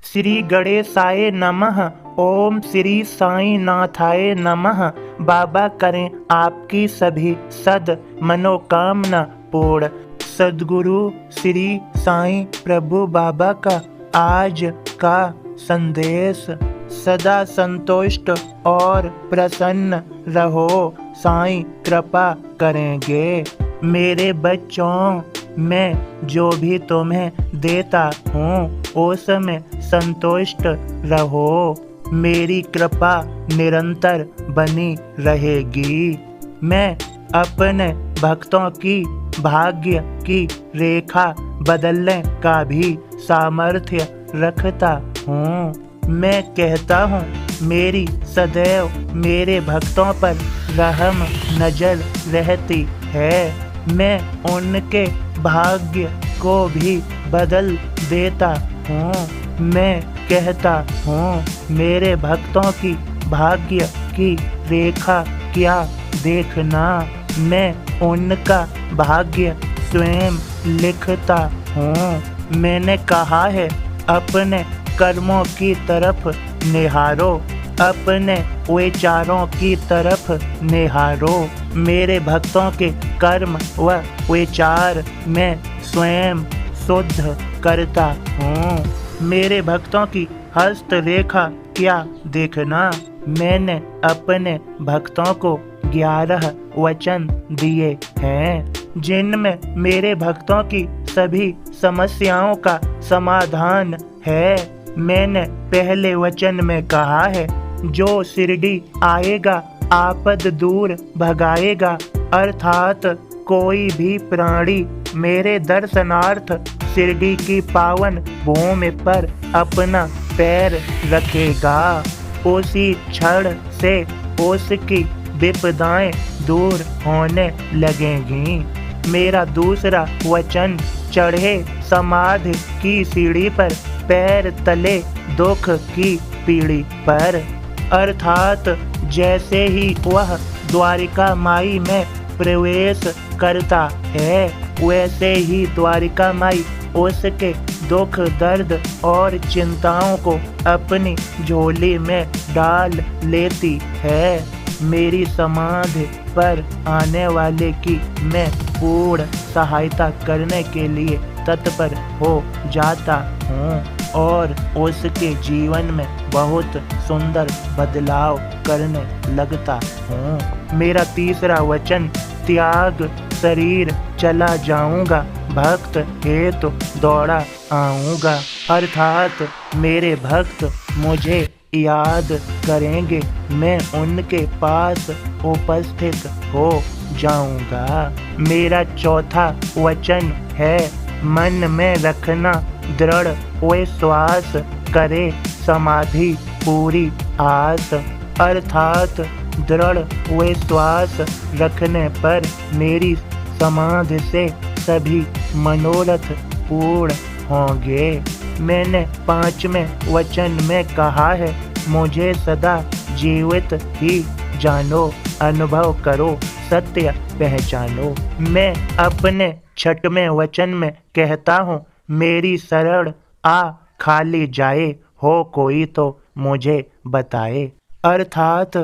श्री गणेशाय नमः। ओम श्री साईं नाथाय नमः। बाबा करें आपकी सभी सद मनोकामना पूर्ण। सद्गुरु श्री साईं प्रभु बाबा का आज का संदेश। सदा संतुष्ट और प्रसन्न रहो, साईं कृपा करेंगे। मेरे बच्चों, मैं जो भी तुम्हें देता हूँ उसमें संतुष्ट रहो। मेरी कृपा निरंतर बनी रहेगी। मैं अपने भक्तों की भाग्य की रेखा बदलने का भी सामर्थ्य रखता हूँ। मैं कहता हूँ, मेरी सदैव मेरे भक्तों पर रहम नजर रहती है। मैं उनके भाग्य को भी बदल देता हूँ। मैं कहता हूँ, मेरे भक्तों की भाग्य की रेखा क्या देखना, मैं उनका भाग्य स्वयं लिखता हूँ। मैंने कहा है, अपने कर्मों की तरफ निहारो, अपने विचारों की तरफ निहारो। मेरे भक्तों के कर्म व विचार मैं स्वयं शुद्ध करता हूँ। मेरे भक्तों की हस्तरेखा क्या देखना, मैंने अपने भक्तों को 11 वचन दिए हैं, जिनमें मेरे भक्तों की सभी समस्याओं का समाधान है। मैंने पहले वचन में कहा है, जो शिरडी आएगा आपद दूर भगाएगा। अर्थात कोई भी प्राणी मेरे दर्शनार्थ शिरडी की पावन भूमि पर अपना पैर रखेगा, उसी क्षण से उसकी विपदाएं दूर होने लगेंगी। मेरा दूसरा वचन, चढ़े समाधि की सीढ़ी पर पैर तले दुख की पीढ़ी पर। अर्थात जैसे ही वह द्वारिका माई में प्रवेश करता है, वैसे ही द्वारिका माई उसके दुख दर्द और चिंताओं को अपनी झोली में डाल लेती है। मेरी समाधि पर आने वाले की मैं पूर्ण सहायता करने के लिए तत्पर हो जाता हूँ और उसके जीवन में बहुत सुंदर बदलाव करने लगता हूँ। मेरा तीसरा वचन, त्याग शरीर चला जाऊंगा, भक्त हेतु दौड़ा आऊंगा। अर्थात मेरे भक्त मुझे याद करेंगे, मैं उनके पास उपस्थित हो जाऊंगा। मेरा चौथा वचन है, मन में रखना दृढ़ विश्वास, करे समाधि पूरी आस। अर्थात दृढ़ विश्वास रखने पर मेरी समाधि से सभी मनोरथ पूर्ण होंगे। मैंने 5वें वचन में कहा है, मुझे सदा जीवित ही जानो, अनुभव करो, सत्य पहचानो। मैं अपने 6वें वचन में कहता हूँ, मेरी शरण आ खाली जाए, हो कोई तो मुझे बताए। अर्थात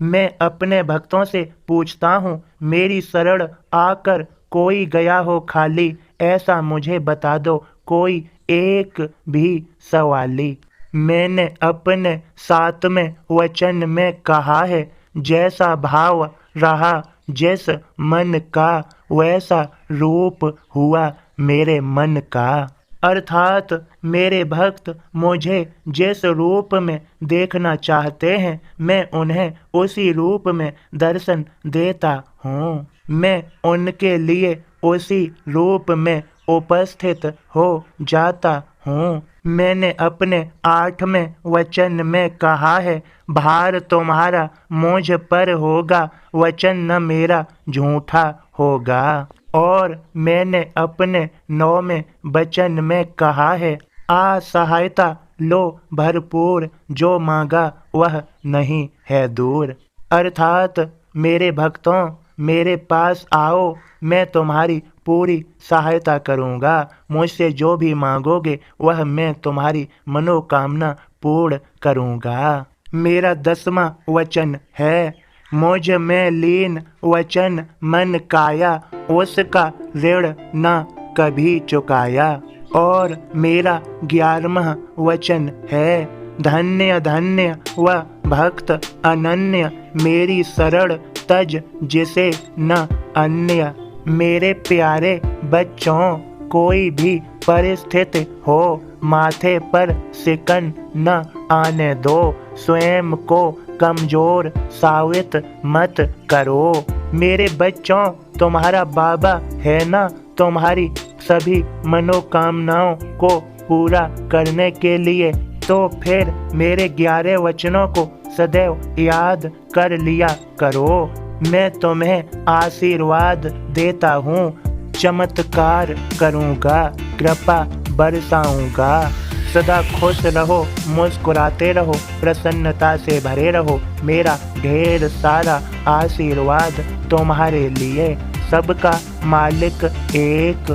मैं अपने भक्तों से पूछता हूँ, मेरी शरण आकर कोई गया हो खाली, ऐसा मुझे बता दो कोई एक भी सवाली। मैंने अपने 7वें वचन में कहा है, जैसा भाव रहा जिस मन का, वैसा रूप हुआ मेरे मन का। अर्थात मेरे भक्त मुझे जिस रूप में देखना चाहते हैं, मैं उन्हें उसी रूप में दर्शन देता हूँ। मैं उनके लिए उसी रूप में उपस्थित हो जाता हूँ। मैंने अपने 8वें वचन में कहा है, भार तुम्हारा मुझ पर होगा, वचन न मेरा झूठा होगा। और मैंने अपने 9वें वचन में कहा है, आ सहायता लो भरपूर, जो मांगा वह नहीं है दूर। अर्थात मेरे भक्तों, मेरे पास आओ, मैं तुम्हारी पूरी सहायता करूँगा। मुझसे जो भी मांगोगे वह मैं तुम्हारी मनोकामना पूर्ण करूँगा। मेरा 10वां वचन है, मुझ में लीन वचन मन काया, उसका ऋण न कभी चुकाया। और मेरा 11वां वचन है, धन्य धन्य वह भक्त अनन्य, मेरी शरण तज जिसे न अन्य। मेरे प्यारे बच्चों, कोई भी परिस्थिति हो माथे पर सिकन न आने दो, स्वयं को कमजोर साबित मत करो। मेरे बच्चों, तुम्हारा बाबा है ना तुम्हारी सभी मनोकामनाओं को पूरा करने के लिए, तो फिर मेरे 11 वचनों को सदैव याद कर लिया करो। मैं तुम्हें आशीर्वाद देता हूँ, चमत्कार करूँगा, कृपा बरसाऊँगा। सदा खुश रहो, मुस्कुराते रहो, प्रसन्नता से भरे रहो। मेरा ढेर सारा आशीर्वाद तुम्हारे लिए। सबका मालिक एक